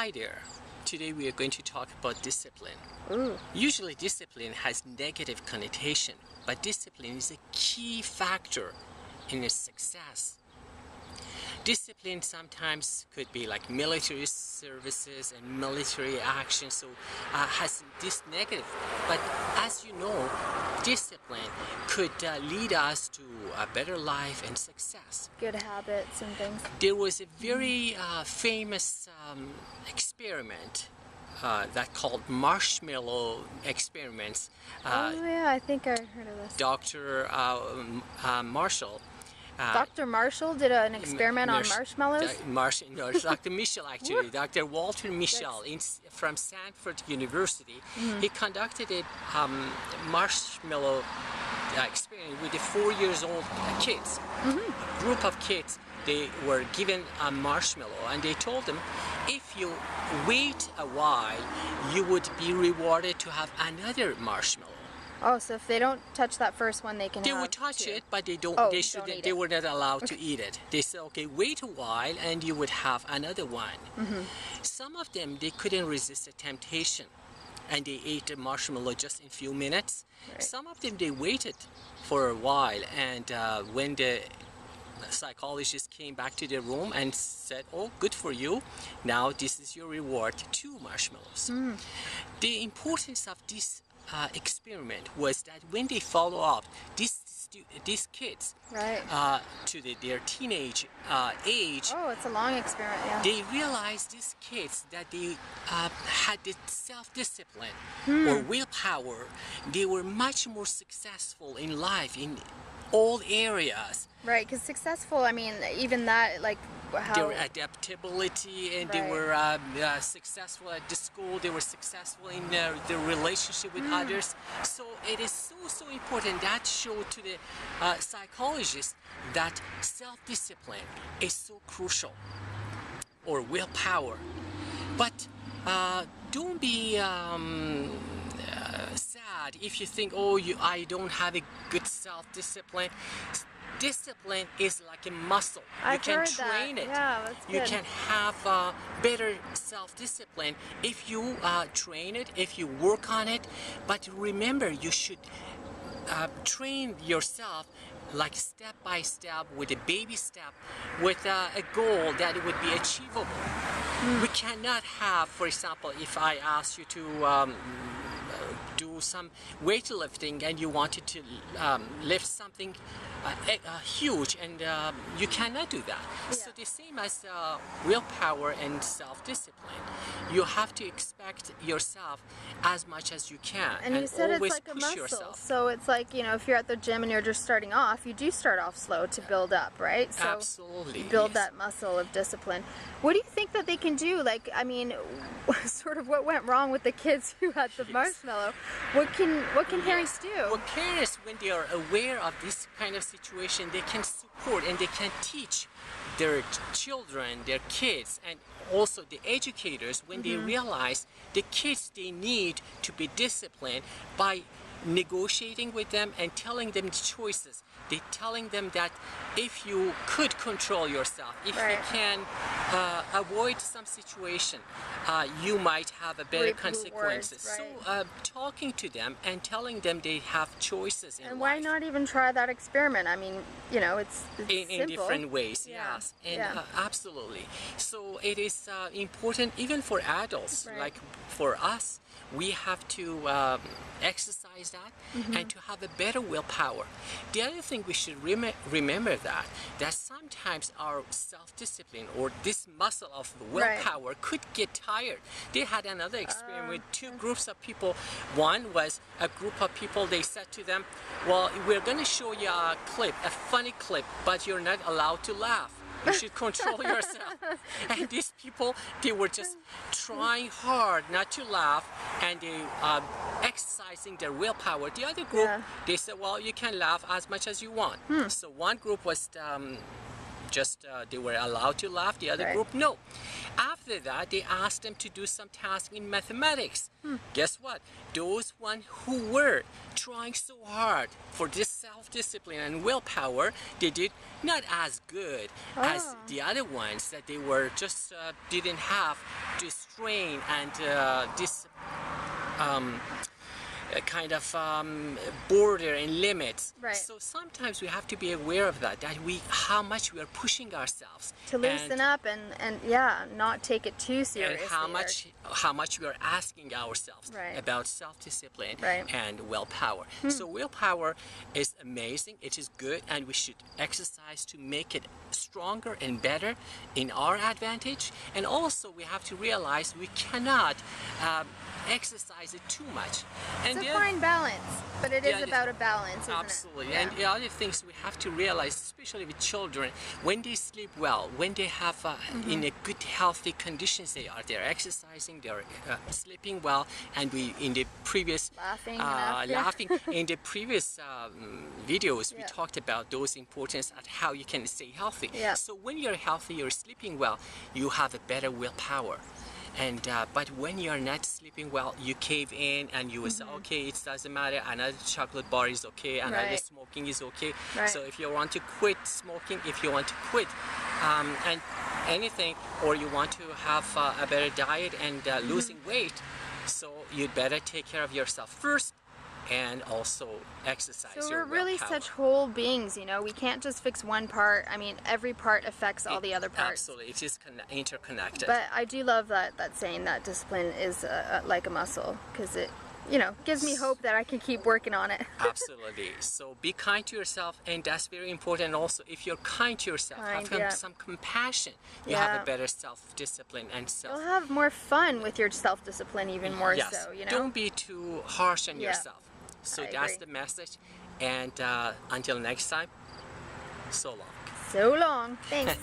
Hi there. Today we are going to talk about discipline. Ooh. Usually discipline has negative connotation, but discipline is a key factor in its success. Discipline sometimes could be like military services and military action, so has this negative. But as you know, discipline could lead us to a better life and success. Good habits and things. There was a very famous experiment that called marshmallow experiments. Oh yeah, I think I heard of this. Dr. Marshall. Dr. Marshall did an experiment on marshmallows? No, it's Dr. Michel actually. Dr. Walter Michel from Stanford University. He conducted a marshmallow experiment with the 4 years old kids. A group of kids, they were given a marshmallow and they told them, if you wait a while, you would be rewarded to have another marshmallow. Oh, so if they don't touch that first one, they can They have would touch two. it, but they don't. Oh, they don't shouldn't. eat They it. were not allowed to eat it. They said, okay, wait a while, and you would have another one. Some of them they couldn't resist the temptation, and they ate the marshmallow just in a few minutes. Right. Some of them they waited for a while, and when the psychologist came back to the room and said, oh, good for you, now this is your reward, 2 marshmallows. The importance of this experiment was that when they follow up these kids Right. to their teenage age, Oh, it's a long experiment, yeah. they realized these kids that they had the self-discipline or willpower. They were much more successful in life in all areas. Right, because successful, I mean, even that, like, how... Their adaptability, and they Right. were successful at the school. They were successful in their relationship with others. So it is so important. That showed to the psychologists that self-discipline is so crucial, or willpower. But don't be sad if you think, oh, I don't have a good self-discipline. Discipline is like a muscle. You I've can heard train that. it. Yeah, that's You good. can have better self-discipline if you train it, if you work on it. But remember, you should train yourself like step by step, with a baby step, with a goal that it would be achievable. We cannot have, for example, if I ask you to do some weightlifting and you wanted to lift something huge, and you cannot do that. So the same as willpower and self-discipline, you have to expect yourself as much as you can, And you said it's always like a push muscle, yourself. so it's like, you know, if you're at the gym and you're just starting off, you do start off slow to build up, right? So Absolutely, build yes. that muscle of discipline. What do you think that they can do? Like, I mean, sort of what went wrong with the kids who had the marshmallow? What can parents do? Well, parents, when they are aware of this kind of situation, they can support and they can teach their children, their kids, and also the educators, when they realize the kids, they need to be disciplined by negotiating with them and telling them the choices. They're telling them that if you could control yourself, if you Right. can avoid some situation, you might have a better Reap consequences. rewards, So talking to them and telling them they have choices in And why life. not even try that experiment? I mean, you know, it's In simple. different ways, Yeah, yes, and yeah. absolutely. So it is important even for adults, Right. like for us. We have to exercise that and to have a better willpower. The other thing we should remember that sometimes our self-discipline or this muscle of willpower could get tired. They had another experiment with 2 groups of people. One was a group of people, they said to them, well, we're going to show you a clip, a funny clip, but you're not allowed to laugh. You should control yourself. And these people, they were just trying hard not to laugh, and they exercising their willpower. The other group, Yeah. they said, well, you can laugh as much as you want. So one group was just they were allowed to laugh. The other Right. group, no. After that, they asked them to do some tasks in mathematics. Guess what? Those one who were trying so hard for this self-discipline and willpower, they did not as good as Oh. the other ones that they were just didn't have this strain and this kind of border and limits. Right. So sometimes we have to be aware of that how much we are pushing ourselves To loosen and, up and yeah, not take it too and seriously. how much we are asking ourselves Right. about self-discipline Right. and willpower. So willpower is amazing, it is good, and we should exercise to make it stronger and better in our advantage. And also we have to realize we cannot exercise it too much. And It's the a other- fine balance, but it is Yeah, about a balance, isn't Absolutely. it? And the other things we have to realize, especially with children, when they sleep well, when they have in a good healthy conditions, they're exercising, they're sleeping well, and we in the previous Laughing enough, yeah. laughing in the previous videos we Yeah. talked about those importance at how you can stay healthy. Yeah. So when you're healthy, you're sleeping well, you have a better willpower. And but when you're not sleeping well, you cave in and you will say, okay, it doesn't matter. Another chocolate bar is okay. Another Right. smoking is okay. Right. So if you want to quit smoking, if you want to quit and anything, or you want to have a better diet and losing weight, so you'd better take care of yourself first, and also exercise So your we're really willpower. such whole beings, you know. We can't just fix one part. I mean, every part affects all the other parts. Absolutely, it is interconnected. But I do love that saying that discipline is like a muscle, because it, you know, gives me hope that I can keep working on it. Absolutely. So be kind to yourself, and that's very important. Also, if you're kind to yourself, Kind, have yeah. some compassion, you Yeah. have a better self-discipline and You'll self. have more fun with your self-discipline, even more Yes. so, you know. Don't be too harsh on Yeah. yourself. So I that's agree. the message. And until next time, so long. So long. Thanks.